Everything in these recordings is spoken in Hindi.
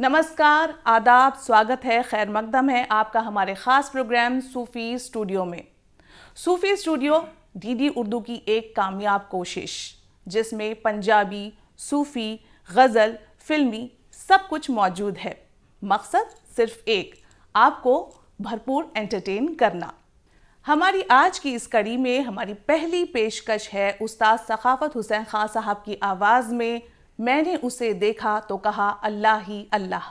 नमस्कार, आदाब, स्वागत है, खैर मकदम है आपका हमारे ख़ास प्रोग्राम सूफ़ी स्टूडियो में। सूफ़ी स्टूडियो डीडी उर्दू की एक कामयाब कोशिश जिसमें पंजाबी, सूफ़ी, गज़ल, फिल्मी सब कुछ मौजूद है। मकसद सिर्फ एक, आपको भरपूर एंटरटेन करना। हमारी आज की इस कड़ी में हमारी पहली पेशकश है उस्ताद सखावत हुसैन खान साहब की आवाज़ में मैंने उसे देखा तो कहा अल्लाह ही अल्लाह।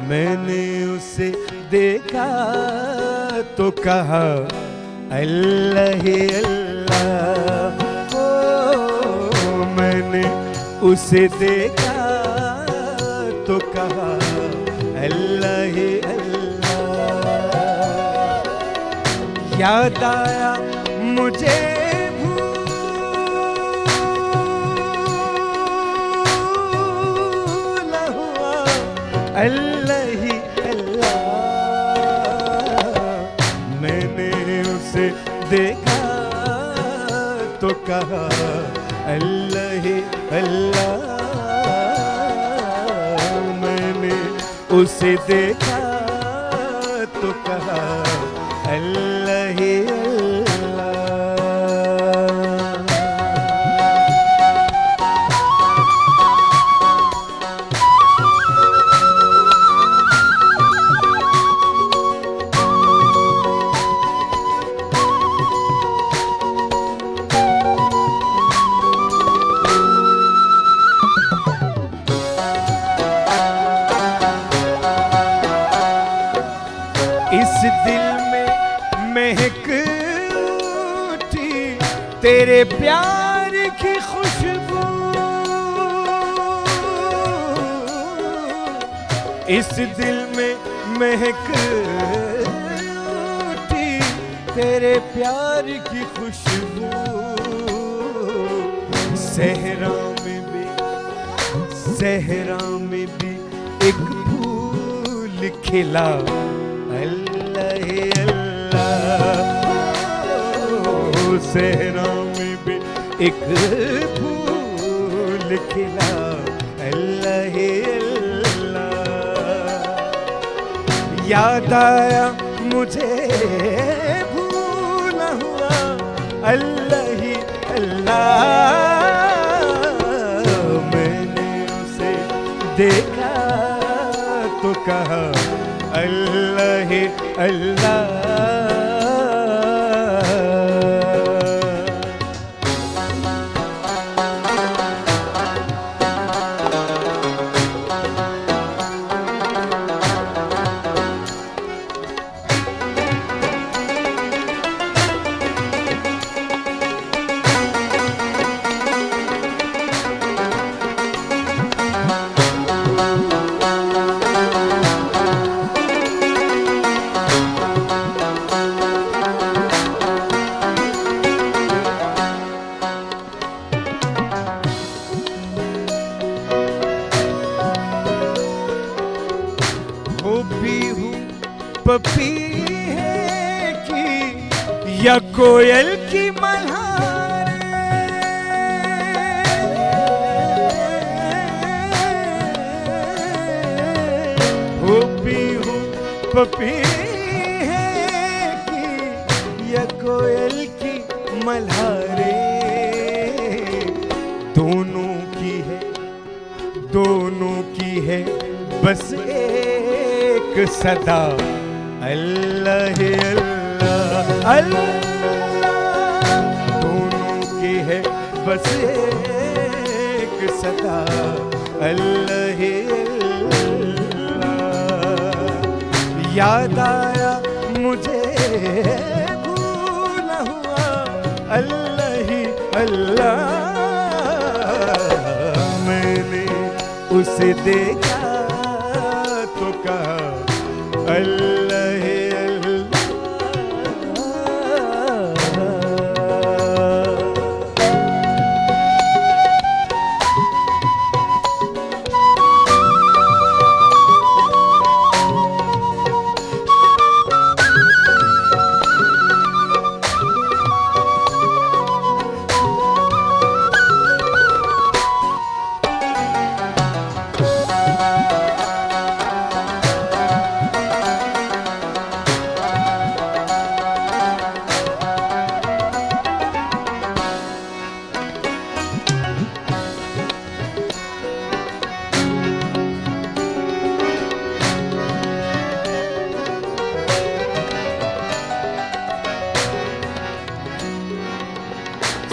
मैंने उसे देखा तो कहा अल्लाह ही अल्लाह। ओ मैंने उसे देखा तो कहा अल्लाह ही अल्लाह। याद आया मुझे भूला हुआ अल्लाह ही अल्लाह। मैंने उसे देखा तो कहा अल्लाह ही अल्लाह। मैंने उसे देखा तो कहा अल्लाह ही तेरे प्यार की खुशबू, इस दिल में महक उठी तेरे प्यार की खुशबू। सहरा में भी एक फूल खिला अल्लाह ही अल्लाह। सहरा में भी एक फूल खिला अल्लाह ही अल्लाह। याद आया मुझे भूला हुआ अल्लाह ही अल्लाह। मैंने उसे देखा तो कहा अल्लाह ही अल्लाह। पपी है कि या कोयल की मल्हार, हो भी हूँ पपी है कि या कोयल की मल्हारे, दोनों की है बस एक सदा, अल्लाह अल्लाह अल्लाह। दोनों की है बस एक सदा, अल्लाह अल्लाह। याद आया मुझे भूला हुआ, अल्लाह अल्लाह। मैंने उसे देखा तो कहा अल्लाह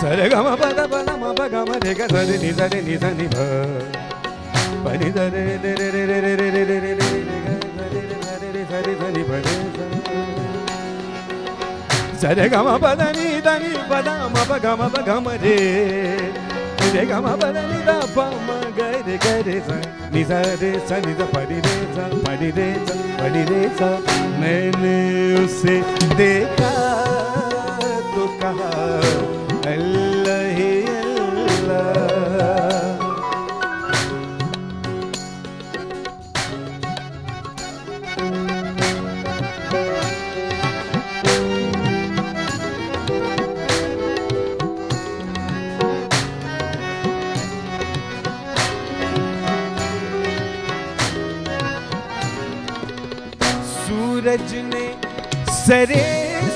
सरे गम पद पद म प गम रे ग रे नि रे नि सा नि भ प नि द रे रे रे रे रे रे रे रे रे रे रे रे सा रे सा नि भ रे सरे गम पद नि द नि पद म प गम रे रे गम पद नि द प म ग रे सा नि सा रे सा नि द प रि रे सा प रि रे सा प रि रे सा। मैंने उसे देखा तो कहा अल्लाह अल्लाह। सूरज ने सरे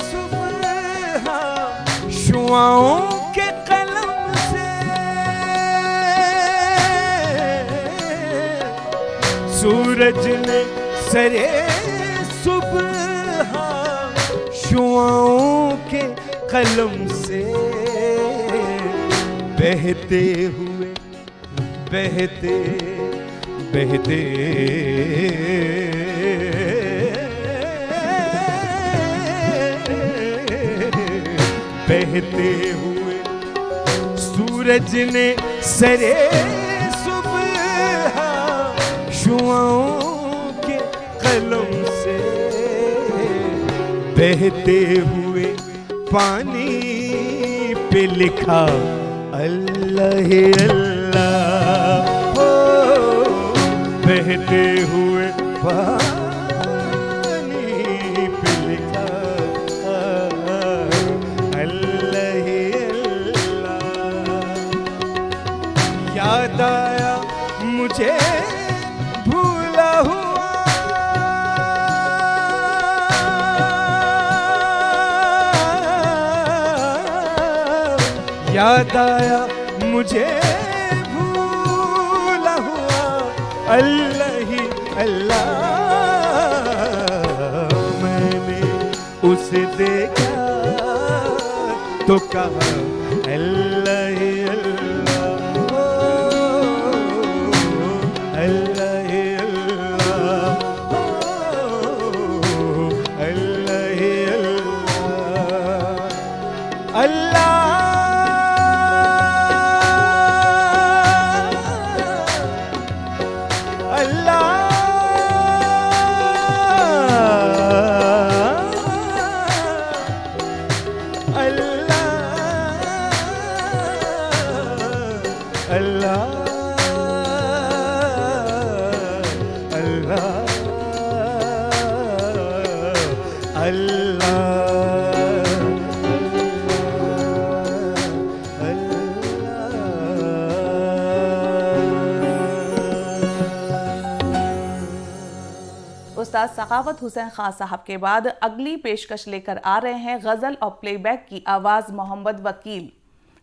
सुबह शुआओं के कलम से, सूरज ने सरे सुबह शुआओं के कलम से बहते हुए बहते बहते बहते हुए सूरज ने सरे सुबह शुआओं के कलम से बहते हुए पानी पे लिखा अल्लाह अल्लाह। हो बहते हुए पानी पे लिखा अल्लाह अल्लाह। याद आया मुझे भूला हुआ, याद आया मुझे भूला हुआ अल्लाह ही अल्लाह। मैंने उसे देखा तो कहा अल्लाह ही अल्लाह। अल्लाह ही अल्लाह। अल्लाह ही अल्लाह। अल्लाह अल्लाह उस्ताद सखावत हुसैन खान साहब के बाद अगली पेशकश लेकर आ रहे हैं गज़ल और प्लेबैक की आवाज़ मोहम्मद वकील।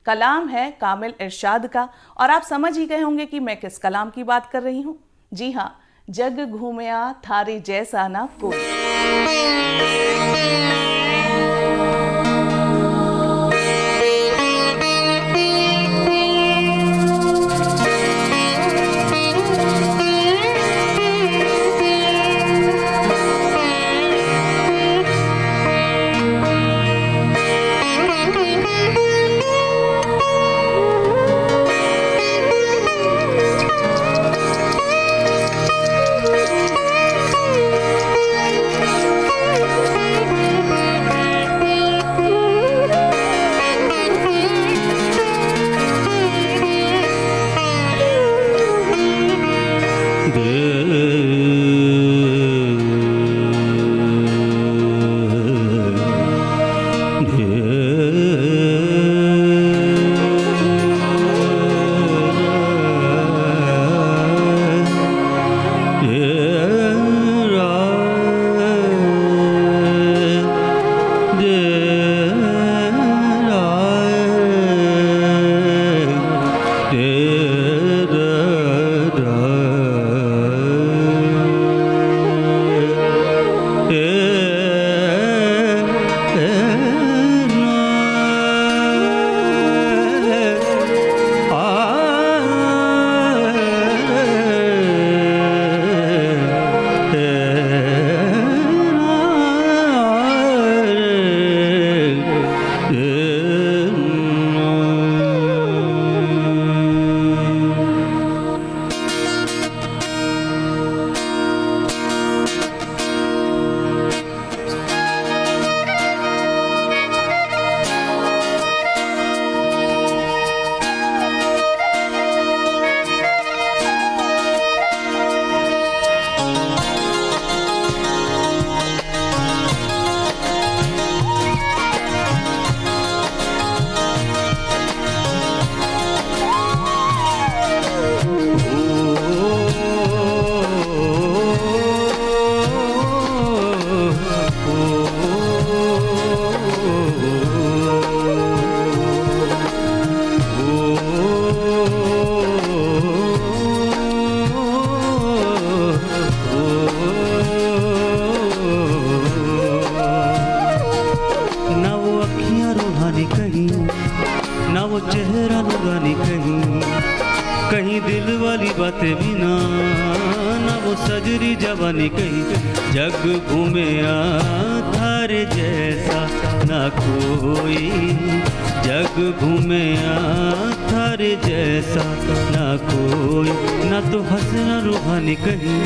कलाम है कामिल इरशाद का और आप समझ ही गए होंगे कि मैं किस कलाम की बात कर रही हूँ। जी हाँ, जग घूमया थारे जैसा ना कोई। कहीं दिल वाली बातें भी ना वो सजरी जवानी कहीं जग घूमे थारे जैसा ना कोई, जग घूमे थारे जैसा ना कोई, ना तो हंसना रूहानी कहीं,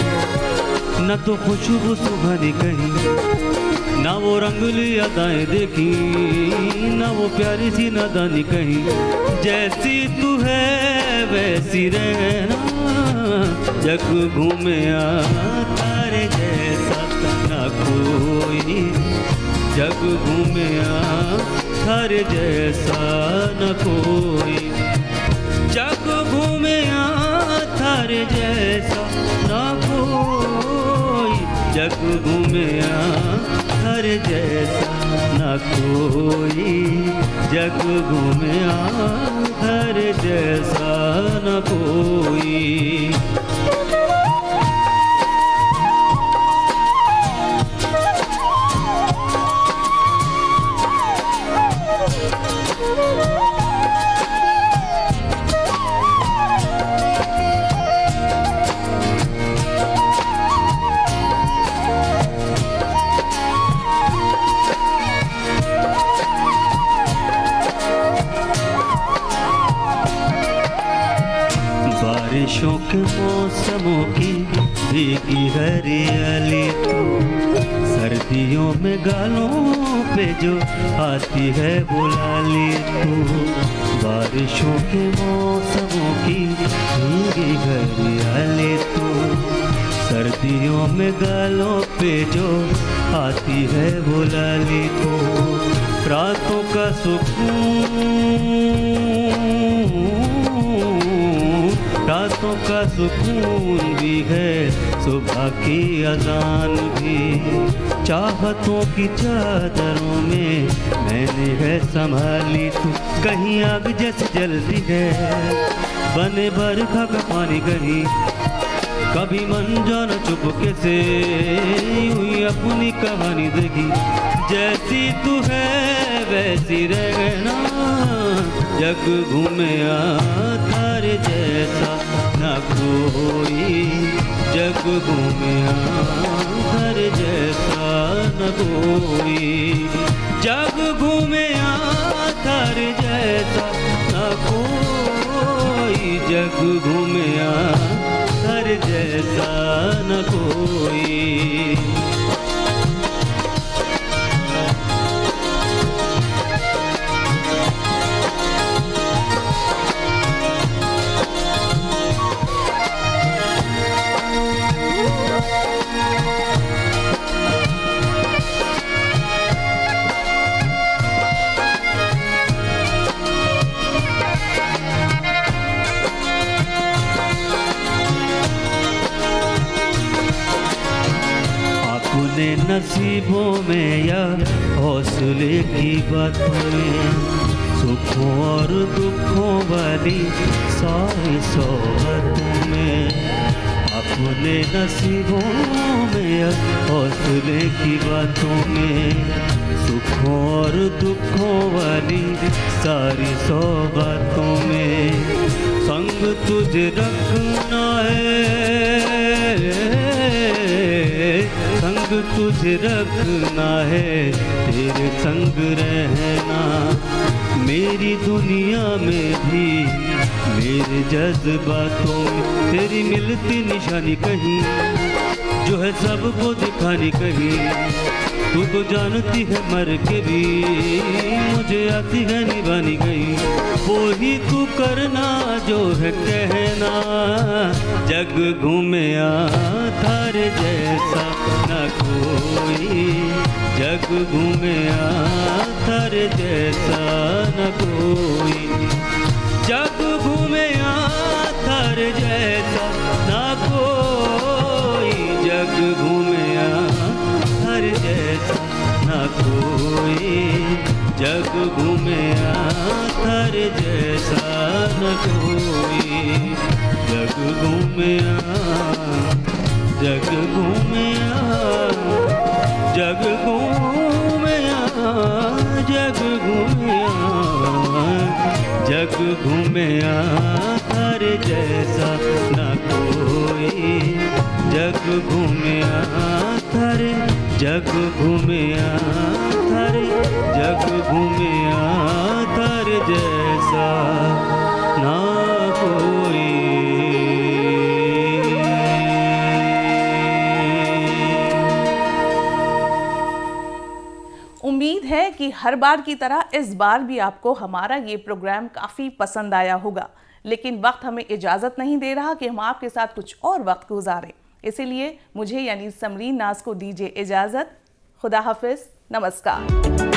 ना तो खुशबू सुहानी कहीं, ना वो रंगली अदाएं देखी, ना वो प्यारी सी नादानी कहीं, जैसी तू है वैसी रहना, जग घूमे तारे जैसा ना कोई, जग घूमे तारे जैसा न कोई, जग घूमे तारे जैसा न कोई, जग घूमे हर जैसा न कोई, जग घूमे हर जैसा न कोई। बारिशों के मौसमों की भीगी हरियाली तू, सर्दियों में गालों पे जो आती है बुलाली तू, बारिशों के मौसमों की भीगी हरियाली तू, सर्दियों में गालों पे जो आती है बुलाली तू, रातों का सुकून रातों का सुकून भी है, सुबह की अजान भी। चाहतों की चादरों में मैंने है संभाली तू, कहीं आग जैसे जलती है, बने बरखा का पानी कहीं, कभी मन जाना चुपके से, यूं ही अपनी कहानी देखी। जैसी तू है वैसी रहना, जग घूमे तारे जैसा न कोई, जग घूमे तारे जैसा न कोई, जग घूमे तारे जैसा न कोई, जग घूमे तारे जैसा न कोई। अपने नसीबों में या हौसले की बातों में, सुखों और दुखों वाली सारी सौगातों में, अपने नसीबों में या हौसले की बातों में, सुखों और दुखों वाली सारी सौगातों में, संग तुझे रखना है, संग तुझे रखना है, तेरे संग रहना, मेरी दुनिया में भी मेरे जज्बातों में तेरी मिलती निशानी कहीं, जो है सबको दिखानी कहीं। तू तो जानती है मर के भी मुझे आती है निभानी गई, वो ही तू करना जो है कहना, जग घूमे तारे जैसा न कोई, जग घूमे तारे जैसा न कोई, जग घूमे तारे जैसा न कोई, जग घूमे तारे जैसा न कोई, जग घूमे तारे जैसा न कोई, जग घूमे जग घूमे जग घूमे जग घूमे जग घूमे तारे जैसा न कोई, जग घूमे तारे, जग घूमे तारे, जग घूमे तारे जैसा ना कोई। उम्मीद है कि हर बार की तरह इस बार भी आपको हमारा ये प्रोग्राम काफ़ी पसंद आया होगा, लेकिन वक्त हमें इजाज़त नहीं दे रहा कि हम आपके साथ कुछ और वक्त गुजारें। इसीलिए मुझे यानी समरीन नाज को दीजिए इजाज़त। खुदा हाफिज़, नमस्कार।